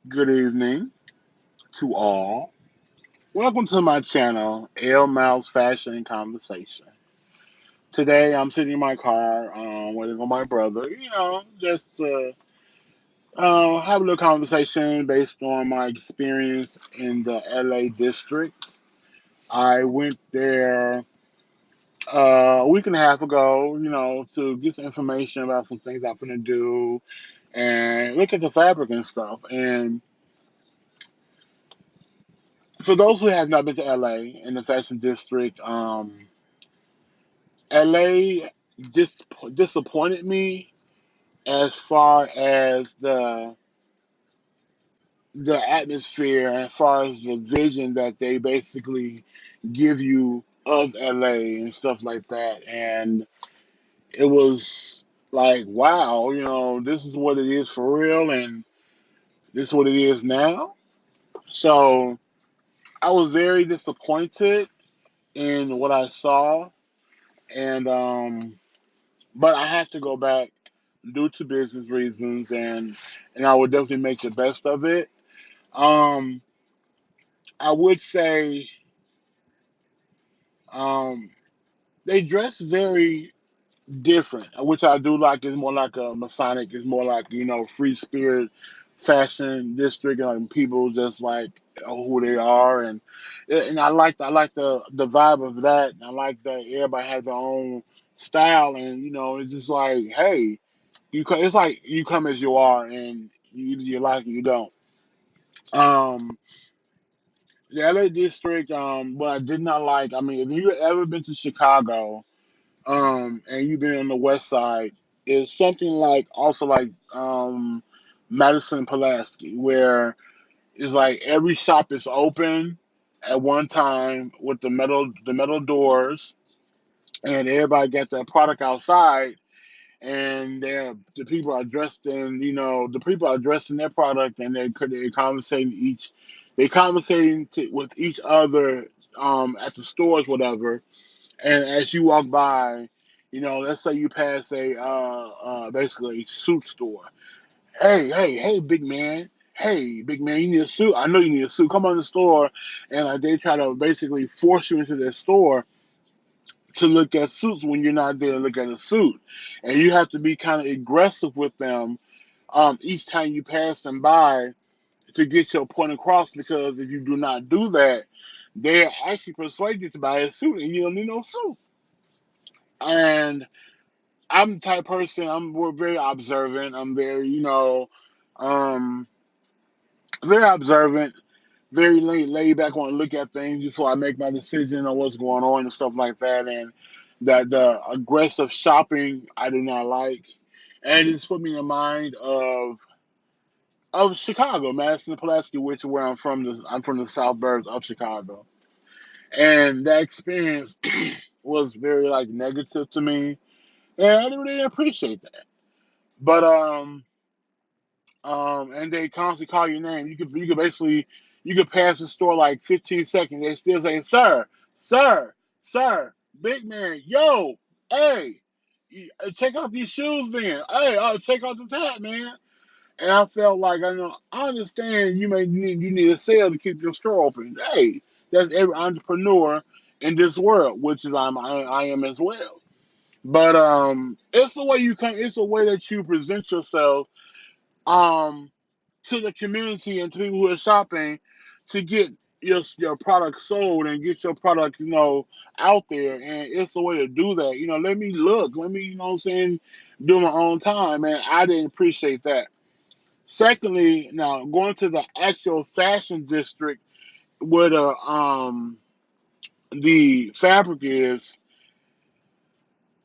Good evening to all. Welcome to my channel, L Mouse Fashion Conversation. Today I'm sitting in my car waiting on my brother, just to have a little conversation based on my experience in the LA district. I went there a week and a half ago, to get some information about some things I'm going to do and look at the fabric and stuff. And for those who have not been to LA in the fashion district, LA disappointed me as far as the atmosphere, as far as the vision that they basically give you of LA and stuff like that. And it was like, wow, this is what it is for real, and this is what it is now. So I was very disappointed in what I saw, and but I have to go back due to business reasons, and I would definitely make the best of it. Um, I would say um, they dress very different, which I do like. It's more like a Masonic. It's more like free spirit fashion district, and people just like who they are, and I like the vibe of that. And I like that everybody has their own style, and it's just like, hey, it's like you come as you are, and you like it, you don't. Um, the LA district, what I did not like. I mean, if you ever been to Chicago, and you've been on the West Side, is something like also like Madison Pulaski, where it's like every shop is open at one time with the metal doors, and everybody got their product outside, and the people are dressed in the people are dressed in their product, and they conversating with each other at the stores, whatever. And as you walk by, let's say you pass a basically a suit store. Hey, big man, you need a suit. I know you need a suit. Come on in the store, and they try to basically force you into their store to look at suits when you're not there to look at a suit, and you have to be kind of aggressive with them each time you pass them by to get your point across. Because if you do not do that, they actually persuade you to buy a suit, and you don't need no suit. And I'm the type of person. We're very observant. I'm very um, very observant, very laid back. Want to look at things before I make my decision on what's going on and stuff like that. And that the aggressive shopping I do not like, and it's put me in mind of Chicago, Madison, Pulaski, which is where I'm from. I'm from the suburbs of Chicago, and that experience was very like negative to me, and I didn't really appreciate that. But and they constantly call your name. You could basically you could pass the store like 15 seconds. They still say, "Sir, sir, sir, big man, yo, hey, take off these shoes, then. Hey, take off the top, man." And I felt like I understand you need a sale to keep your store open. Hey, that's every entrepreneur in this world, which is I am as well. But it's the way you come. It's the way that you present yourself um to the community and to people who are shopping to get your product sold and get your product out there. And it's the way to do that. Let me look. Let me what I'm saying, do my own time. And I didn't appreciate that. Secondly, now going to the actual fashion district where the fabric is,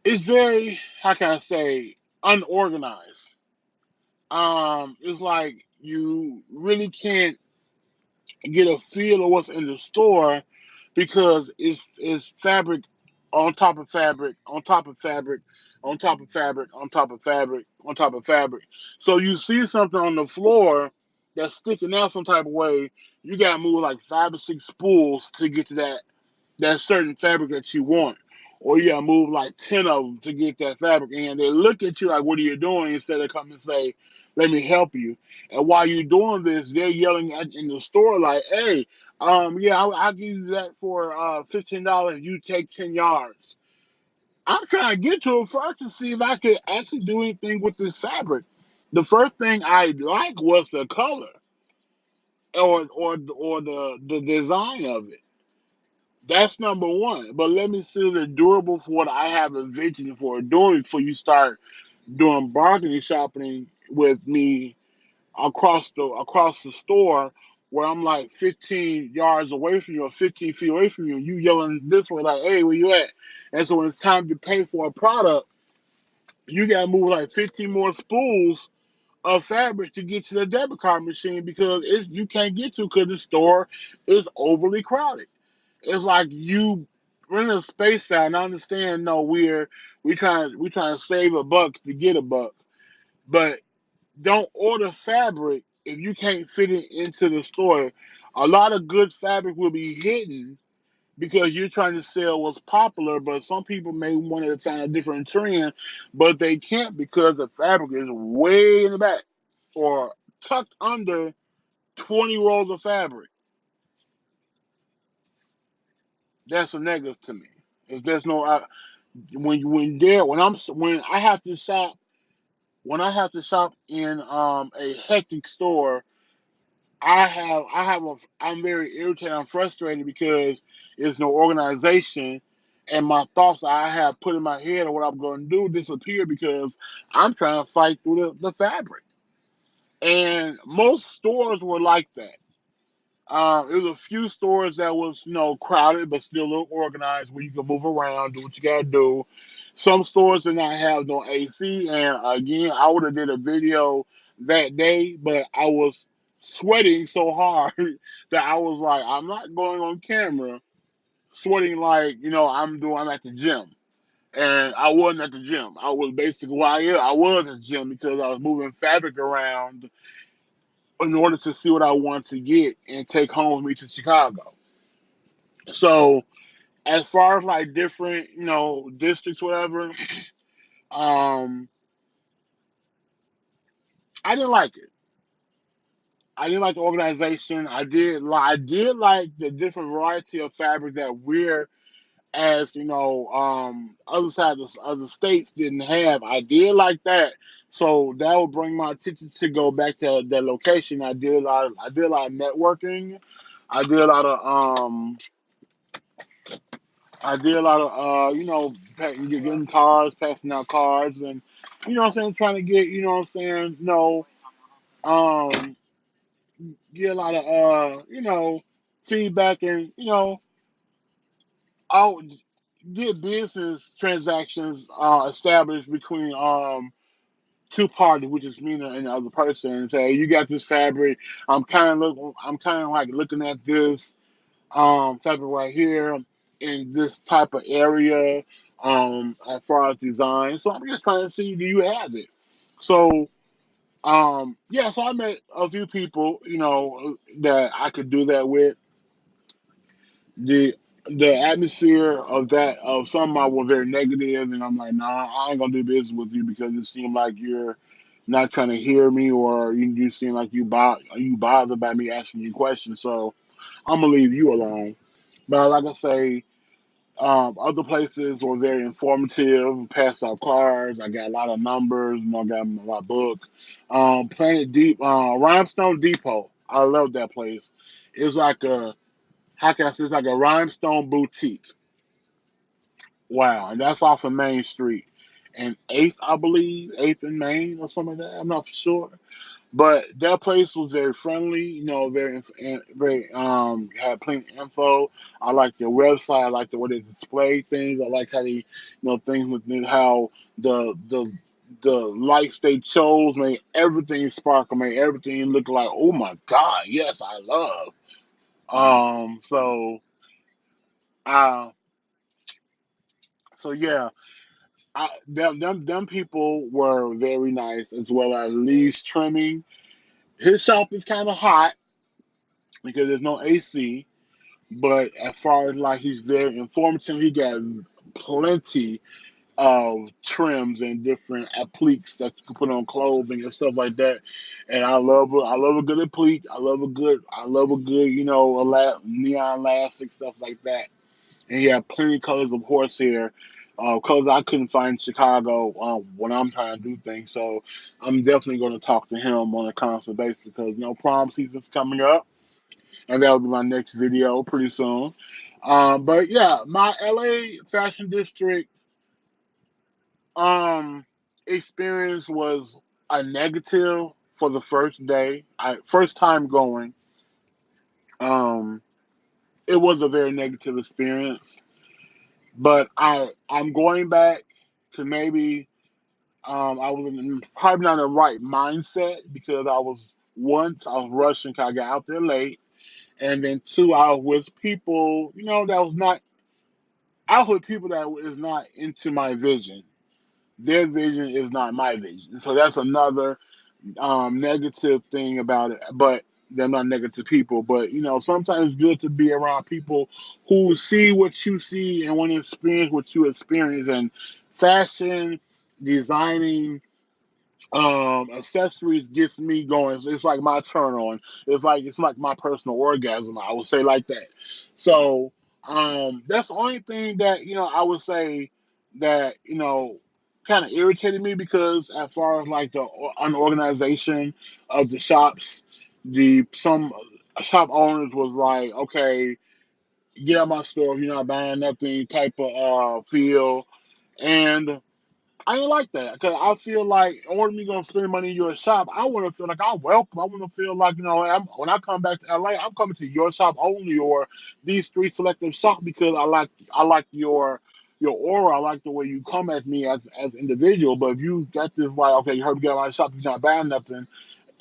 it's very, how can I say, unorganized. It's like you really can't get a feel of what's in the store because it's fabric on top of fabric on top of fabric on top of fabric on top of fabric on top of fabric. So you see something on the floor that's sticking out some type of way, you gotta move like 5 or 6 spools to get to that certain fabric that you want. or you gotta move like 10 of them to get that fabric in. They look at you like, what are you doing? Instead of coming and say, let me help you. And while you're doing this, they're yelling at in the store like, hey, yeah, I'll give you that for $15. You take 10 yards. I'm trying to get to it first to see if I could actually do anything with this fabric. The first thing I liked was the color or the design of it. That's number one. But let me see if it's durable for what I have a vision for doing before you start doing bargaining shopping with me across the store where I'm like 15 yards away from you or 15 feet away from you, and you yelling this way like, "Hey, where you at?" And so when it's time to pay for a product, you gotta move like 15 more spools of fabric to get to the debit card machine because you can't get to because the store is overly crowded. It's like you rent a space out. And I understand, no, we trying to save a buck to get a buck, but don't order fabric if you can't fit it into the store. A lot of good fabric will be hidden because you're trying to sell what's popular, but some people may want to find a different trend, but they can't because the fabric is way in the back or tucked under 20 rolls of fabric. That's a negative to me. If there's no when I have to shop in a hectic store, I'm very irritated. I'm frustrated because there's no organization, and my thoughts I have put in my head of what I'm going to do disappear because I'm trying to fight through the fabric. And most stores were like that. There was a few stores that was, crowded but still a little organized where you can move around, do what you gotta do. Some stores did not have no AC, and again, I would have did a video that day, but I was sweating so hard that I was like, I'm not going on camera sweating like I'm at the gym. And I wasn't at the gym. I was basically I was at the gym because I was moving fabric around in order to see what I want to get and take home with me to Chicago. So as far as like different, districts, whatever, um, I didn't like it. I didn't like the organization. I did like the different variety of fabric that we're as other side of the states didn't have. I did like that. So that would bring my attention to go back to that location. I did a lot of networking. I did a lot of I did a lot of getting cards, passing out cards, and what I'm saying, trying to get what I'm saying, um, get a lot of feedback, and I'll get business transactions established between two parties, which is me and the other person, and say, you got this fabric. I'm kind of like looking at this type of right here in this type of area as far as design. So I'm just trying to see, do you have it? So yeah, so I met a few people, that I could do that with. The atmosphere of some of them were very negative, and I'm like, nah, I ain't gonna do business with you because it seemed like you're not trying to hear me, or you seem like you bothered by me asking you questions. So I'm gonna leave you alone. But like I say, other places were very informative, passed out cards. I got a lot of numbers, I got my book. Planet Deep, Rhinestone Depot. I love that place. It's like how can I say, it's like a rhinestone boutique. Wow. And that's off of Main Street. And 8th, I believe, 8th and Main or something like that. I'm not for sure. But that place was very friendly, very had plenty of info. I like their website. I like the way they display things. I like how they, things with how the lights they chose made everything sparkle, made everything look like, oh my God, yes, I love. So uh, so yeah, them people were very nice as well as Lee's Trimming. His shop is kind of hot because there's no AC. But as far as like he's very informative, he got plenty of trims and different appliques that you can put on clothing and stuff like that. And I love a good applique. I love a good, neon elastic stuff like that. And he had plenty of colors of horsehair, colors I couldn't find in Chicago when I'm trying to do things. So I'm definitely going to talk to him on a constant basis because prom season's coming up, and that'll be my next video pretty soon. But yeah, my LA fashion district um experience was a negative for the first day. First time going. Um, it was a very negative experience, but I'm going back to maybe I was probably not in the right mindset because I was rushing 'cause I got out there late, and then two I was with people that was not I was with people that is not into my vision. Their vision is not my vision, so that's another negative thing about it. But they're not negative people. But sometimes it's good to be around people who see what you see and want to experience what you experience. And fashion, designing, accessories gets me going. It's like my turn on. It's like my personal orgasm. I would say like that. So that's the only thing that I would say that kind of irritated me because as far as like the unorganization of the shops, the some shop owners was like, okay, get out my store if you're not buying nothing type of feel. And I ain't like that because I feel like in order me gonna spend money in your shop, I want to feel like I'm welcome. I want to feel like when I come back to LA, I'm coming to your shop only or these three selective shops because I like your aura. I like the way you come at me as individual. But if you got this like okay, you heard me get out of my shop, you're not buying nothing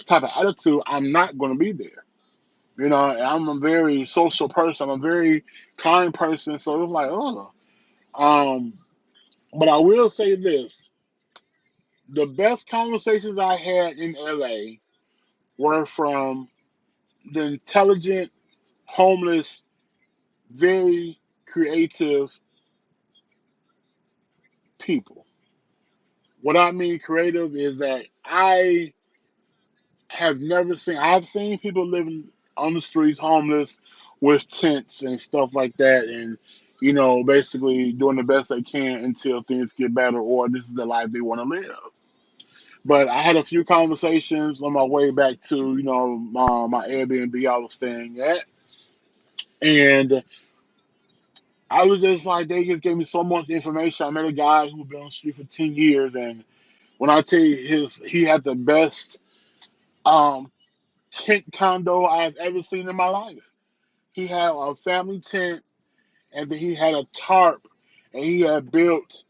type of attitude, I'm not gonna be there. And I'm a very social person. I'm a very kind person. So it's like, oh, um, but I will say this the best conversations I had in LA were from the intelligent, homeless, very creative people. What I mean creative is that I've seen people living on the streets homeless with tents and stuff like that and basically doing the best they can until things get better or this is the life they want to live. But I had a few conversations on my way back to, my Airbnb I was staying at. And I was just like, they just gave me so much information. I met a guy who been on the street for 10 years. And when I tell you he had the best um, tent condo I've ever seen in my life. He had a family tent and then he had a tarp and he had built,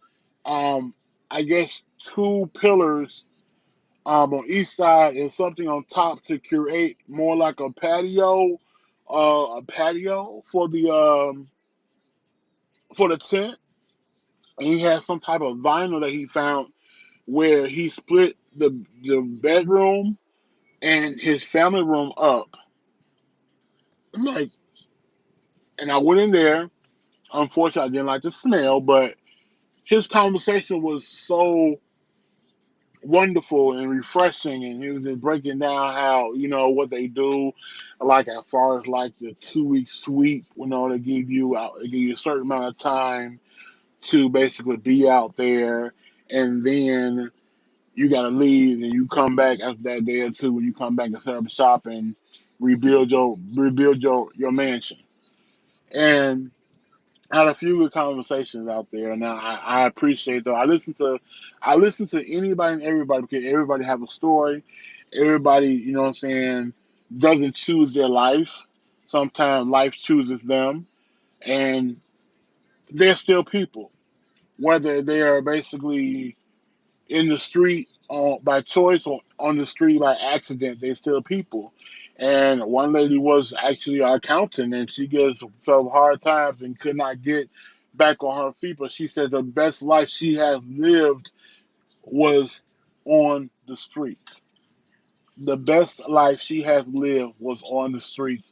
um, I guess, two pillars on each side and something on top to create more like a patio for the tent. And he had some type of vinyl that he found where he split the bedroom and his family room up. I'm like, and I went in there. Unfortunately, I didn't like the smell, but his conversation was so wonderful and refreshing and he was just breaking down how what they do like as far as like the 2 week sweep they give you a certain amount of time to basically be out there and then you got to leave and you come back after that day or two when you come back and set up shop and rebuild your mansion. And I had a few good conversations out there, and I appreciate that. I listen to anybody and everybody because everybody have a story. Everybody, what I'm saying, doesn't choose their life. Sometimes life chooses them, and they're still people. Whether they are basically in the street by choice or on the street by accident, they're still people. And one lady was actually our accountant, and she gets some hard times and could not get back on her feet. But she said the best life she has lived was on the street. The best life she has lived was on the street.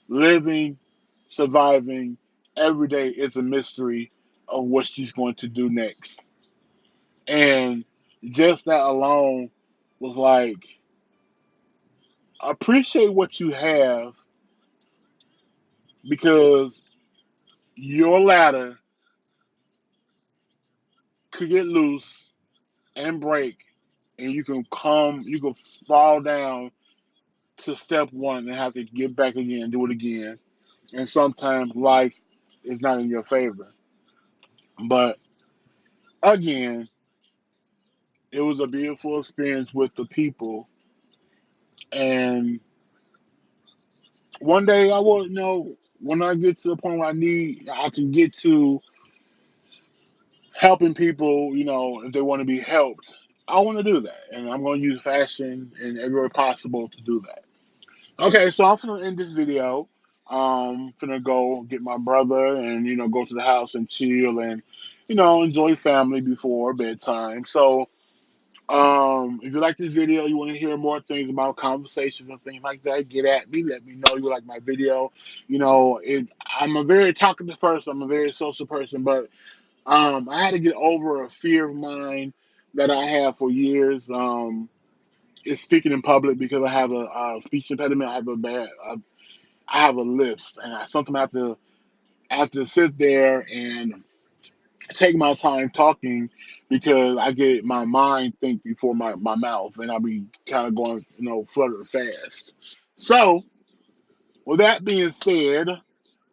Living, surviving, every day is a mystery of what she's going to do next. And just that alone was like, appreciate what you have because your ladder could get loose and break, and you can fall down to step one and have to get back again, do it again. And sometimes life is not in your favor. But again, it was a beautiful experience with the people. And one day I will, when I get to the point where I can get to helping people, if they want to be helped. I want to do that. And I'm going to use fashion and every way possible to do that. Okay, so I'm gonna end this video. Finna go get my brother and go to the house and chill and enjoy family before bedtime. So if you like this video, you want to hear more things about conversations and things like that, get at me. Let me know you like my video. I'm a very talkative person. I'm a very social person, but I had to get over a fear of mine that I have for years. Is speaking in public because I have a speech impediment. I have a lisp, and I sometimes have to sit there and take my time talking because I get my mind think before my mouth, and I'll be kind of going flutter fast. So with that being said,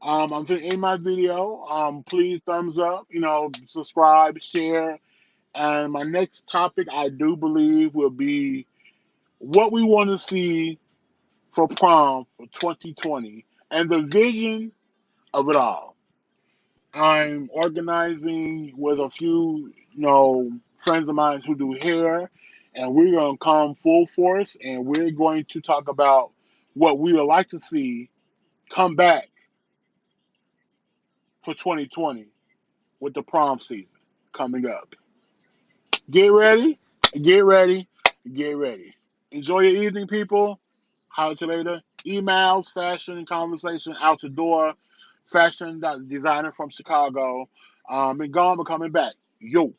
I'm gonna end my video. Please thumbs up, subscribe, share, and my next topic I do believe will be what we want to see for prom for 2020 and the vision of it all. I'm organizing with a few, friends of mine who do hair, and we're going to come full force and we're going to talk about what we would like to see come back for 2020 with the prom season coming up. Get ready, get ready, get ready. Enjoy your evening, people. Holler at you later. Emails, fashion, conversation, out the door. Fashion designer from Chicago. Been gone, but coming back. Yo.